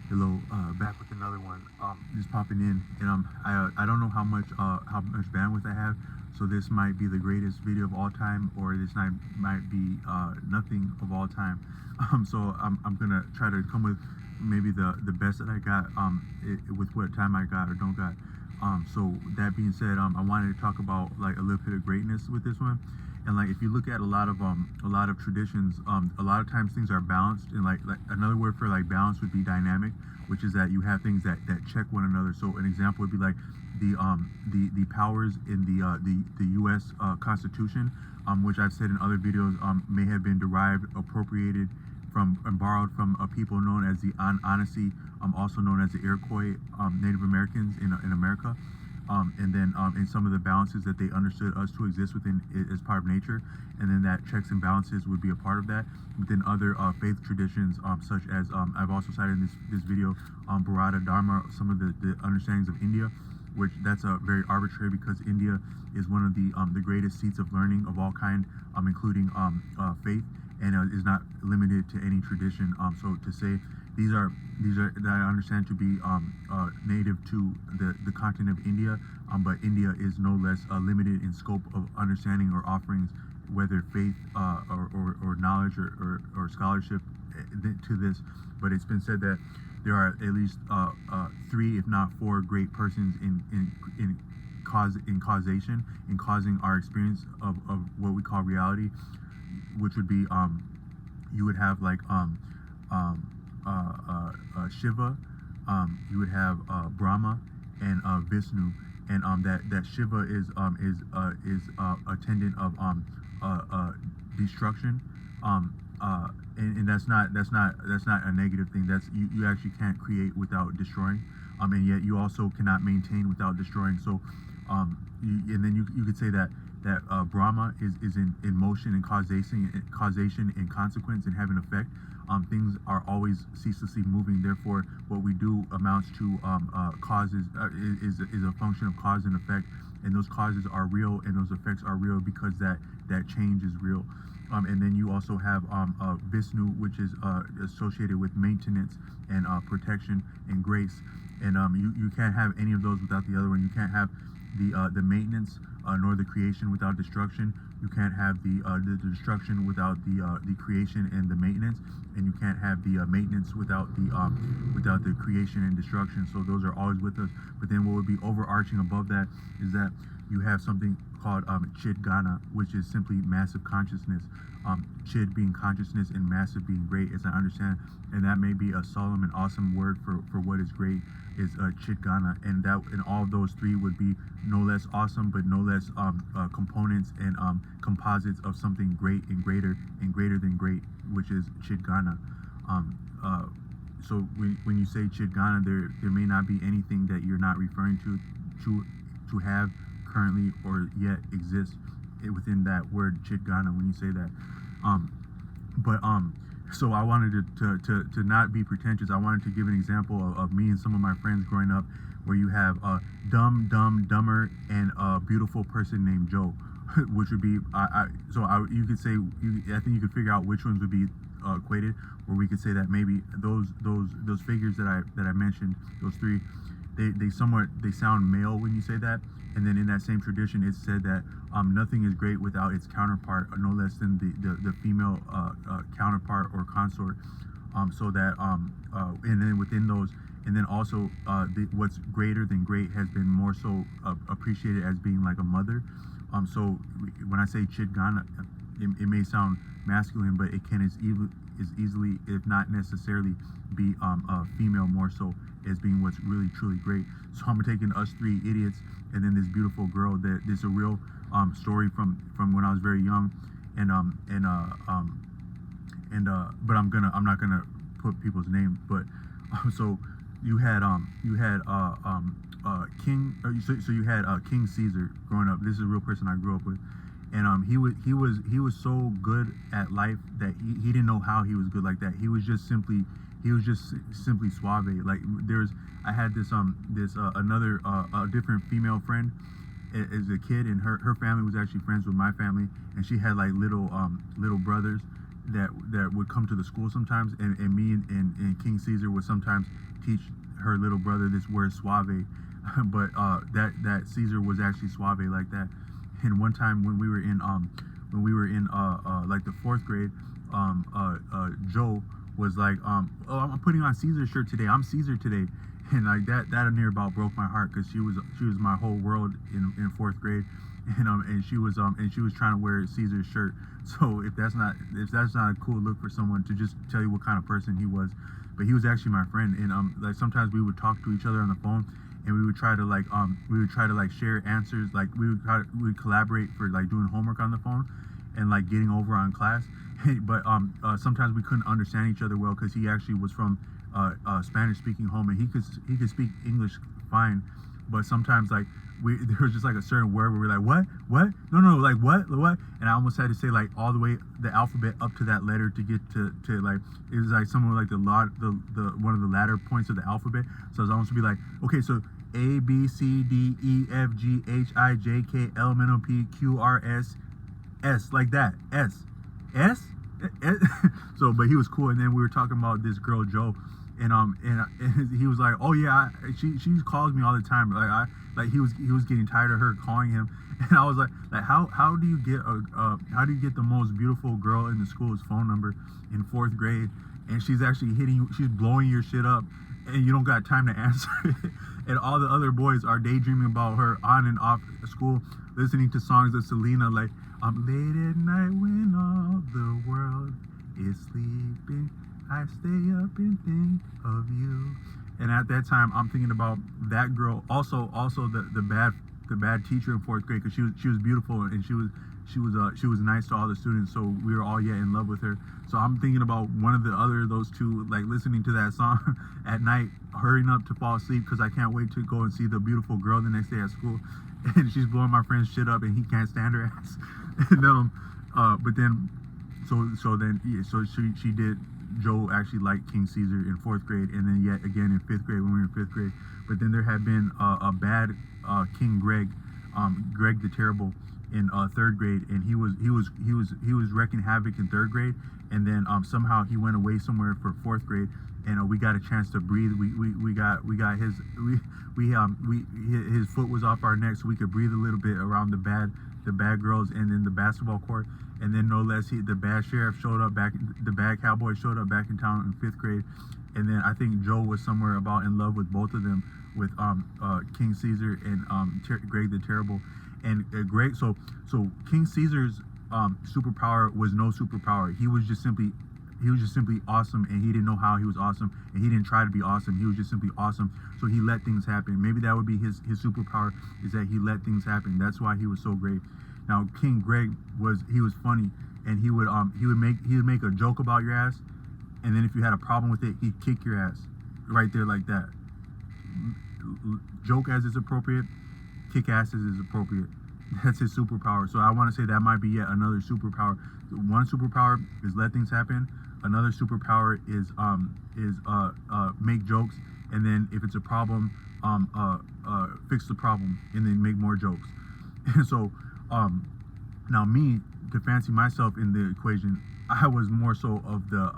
Hello, back with another one. Just popping in, and I don't know how much bandwidth I have, so this might be the greatest video of all time, or this might be nothing of all time. So I'm gonna try to come with maybe the best that I got with what time I got or don't got. So that being said, I wanted to talk about like a little bit of greatness with this one. And like if you look at a lot of traditions, a lot of times things are balanced, and like another word for like balance would be dynamic, which is that you have things that check one another. So an example would be like the powers in the U.S. Constitution, which I've said in other videos, may have been derived, appropriated from and borrowed from people known as the Anansi, also known as the Iroquois Native Americans in America. And then in some of the balances that they understood us to exist within as part of nature, and then that checks and balances would be a part of that. Within other faith traditions, such as I've also cited in this video, Bharata Dharma, some of the understandings of India, which that's very arbitrary because India is one of the greatest seats of learning of all kind, including faith, and is not limited to any tradition. So to say these are that I understand to be native to the continent of India, but India is no less limited in scope of understanding or offerings, whether faith or knowledge or scholarship to this. But it's been said that there are at least three, if not four, great persons in causation, in causing our experience of what we call reality, which would be you would have like um, Shiva, you would have Brahma, and Vishnu, and that Shiva is attendant of destruction, and that's not a negative thing. That's you actually can't create without destroying, and yet you also cannot maintain without destroying. So, and then you could say that Brahma is in motion and causation and consequence and having effect. Things are always ceaselessly moving. Therefore, what we do amounts to causes is a function of cause and effect, and those causes are real and those effects are real because that change is real. And then you also have Vishnu, which is associated with maintenance and protection and grace. And you can't have any of those without the other one. You can't have the maintenance nor the creation without destruction. You can't have the destruction without the creation and the maintenance, and you can't have the maintenance without the creation and destruction. So those are always with us. But then what would be overarching above that is that you have something called Chid Gana, which is simply massive consciousness. Chid being consciousness and massive being great, as I understand, and that may be a solemn and awesome word for what is great is Chid Gana, and all of those three would be no less awesome, but no less components and composites of something great and greater than great, which is Chid Gana. So when you say Chid Gana, there may not be anything that you're not referring to have currently or yet exist within that word Chid Gana when you say that. But so I wanted to not be pretentious. I wanted to give an example of me and some of my friends growing up, where you have a dumber, and a beautiful person named Joe, which would be you could say I think you could figure out which ones would be equated, where we could say that maybe those figures that I mentioned, those three, they sound male when you say that. And then in that same tradition, it's said that nothing is great without its counterpart, no less than the female counterpart or consort. So that and then within those, and then also what's greater than great has been more so appreciated as being like a mother. So when I say Chidgana, it may sound masculine, but it can is easily, if not necessarily, be female more so as being what's really truly great. So I'm taking us three idiots and then this beautiful girl. That this is a real story from when I was very young, and but I'm not gonna put people's names, but so you had King so you had King Caesar growing up. This is a real person I grew up with, and he was so good at life that he didn't know how he was good like that. He was just simply suave. Like I had this another a different female friend as a kid, and her family was actually friends with my family, and she had like little brothers that would come to the school sometimes, and me and King King Caesar would sometimes teach her little brother this word suave, but that Caesar was actually suave like that. And one time when we were in like the fourth grade, Joe was like, oh, I'm putting on Caesar's shirt today. I'm Caesar today. And like that near about broke my heart, because she was my whole world in fourth grade, and she was trying to wear Caesar's shirt. So if that's not a cool look for someone to just tell you what kind of person he was. But he was actually my friend, and like sometimes we would talk to each other on the phone, and we would try to like share answers, like we would collaborate for like doing homework on the phone, and like getting over on class. But sometimes we couldn't understand each other well, because he actually was from Spanish speaking home, and he could speak English fine, but sometimes like there was just like a certain word where we're like, what no like what, and I almost had to say like all the way the alphabet up to that letter to get to like, it was like somewhere like the one of the latter points of the alphabet. So I was almost be like, okay, so A B C D E F G H I J K L M N O P Q R S S, like that. S. So but he was cool. And then we were talking about this girl Joe, and he was like, oh yeah, she calls me all the time, like he was getting tired of her calling him. And I was like how do you get the most beautiful girl in the school's phone number in fourth grade, and she's actually she's blowing your shit up, and you don't got time to answer it. And all the other boys are daydreaming about her on and off school, listening to songs of Selena, like late at night when all the world is sleeping, I stay up and think of you. And at that time, I'm thinking about that girl. Also the bad teacher in fourth grade, because she was beautiful, and she was nice to all the students. So we were all in love with her. So I'm thinking about one of those two, like listening to that song at night, hurrying up to fall asleep, because I can't wait to go and see the beautiful girl the next day at school. And she's blowing my friend's shit up, and he can't stand her ass. And but then, so she did. Joe actually liked King Caesar in fourth grade, and then yet again in fifth grade when we were in fifth grade. But then there had been a bad King Greg, Greg the Terrible, in third grade, and he was wrecking havoc in third grade, and then somehow he went away somewhere for fourth grade, and we got a chance to breathe. We got his his foot was off our neck, so we could breathe a little bit around the bad girls, and then the basketball court. And then no less, the bad sheriff showed up the bad cowboy showed up back in town in fifth grade. And then I think Joe was somewhere about in love with both of them, with King Caesar and Greg the Terrible. And Greg, so King Caesar's superpower was no superpower. He was just simply awesome, and he didn't know how he was awesome, and he didn't try to be awesome. He was just simply awesome. So he let things happen. Maybe that would be his superpower, is that he let things happen. That's why he was so great. Now King Greg was funny, and he would make a joke about your ass, and then if you had a problem with it, he'd kick your ass right there like that. Joke as is appropriate, kick asses is appropriate. That's his superpower. So I want to say that might be yet another superpower. One superpower is let things happen. Another superpower is make jokes, and then if it's a problem, fix the problem, and then make more jokes. And so now me, to fancy myself in the equation, I was more so of the